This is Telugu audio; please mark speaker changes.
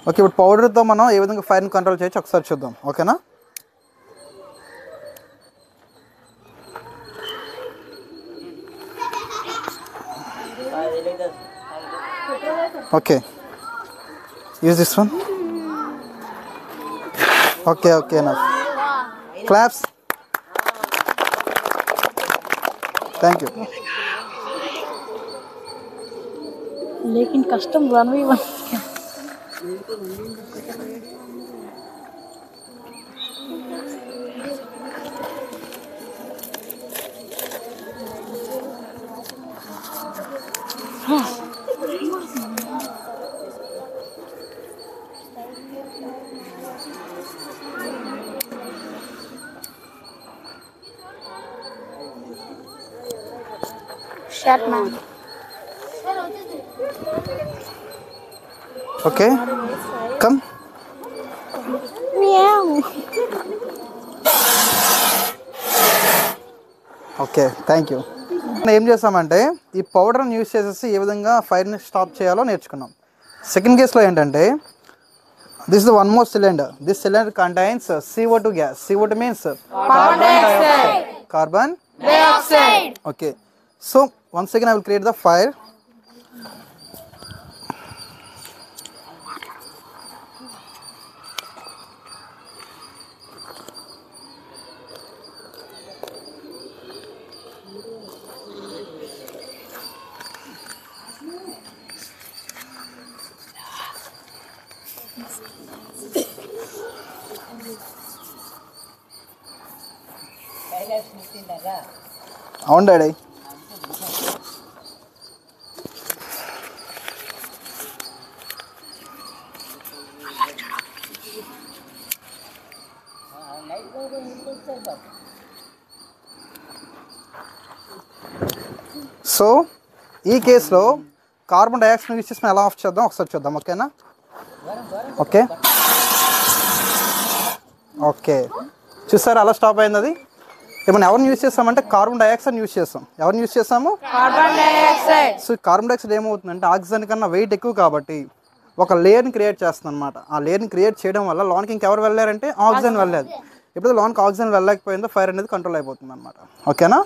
Speaker 1: ఓకే, ఇప్పుడు పౌడర్తో మనం ఏ విధంగా ఫైర్ని కంట్రోల్ చేయొచ్చు ఒకసారి చూద్దాం. ఓకేనా? Okay, use this one. Okay okay నా క్లాప్స్. Thank you.
Speaker 2: लेकिन custom 1v1 shut man.
Speaker 1: Okay, come.
Speaker 2: Meow.
Speaker 1: Okay, thank you. మనం ఏం చేస్తామంటే ఈ పౌడర్ని యూజ్ చేసేసి ఏ విధంగా ఫైర్ని స్టాప్ చేయాలో నేర్చుకున్నాం. సెకండ్ కేసులో ఏంటంటే this is one more cylinder. This cylinder contains CO2 gas. CO2 means carbon dioxide. Okay, so once again I will create the fire. అవును డాడీ. సో ఈ కేసులో కార్బన్ డైఆక్సైడ్ యూజ్ చేసి ఎలా ఆఫ్ చేద్దాం ఒకసారి చూద్దాం. ఓకేనా? ఓకే ఓకే, చూసారా అలా స్టాప్ అయింది అది. ఇప్పుడు మనం ఎవరిని యూజ్ చేస్తామంటే కార్బన్ డైఆక్సైడ్ యూజ్ చేస్తాం. ఎవరిని యూజ్ చేస్తాము? Carbon dioxide. So carbon dioxide ఏమవుతుందంటే ఆక్సిజన్ కన్నా వెయిట్ ఎక్కువ కాబట్టి ఒక లేయర్ని క్రియేట్ చేస్తుంది అనమాట. ఆ లేయర్ని క్రియేట్ చేయడం వల్ల లోన్కి ఇంకెవరు వెళ్ళారంటే ఆక్సిజన్ వెళ్ళలేదు. ఎప్పుడైతే లోన్కి ఆక్సిజన్ వెళ్ళలేకపోయిందో ఫైర్ అనేది కంట్రోల్ అయిపోతుంది అనమాట. ఓకేనా?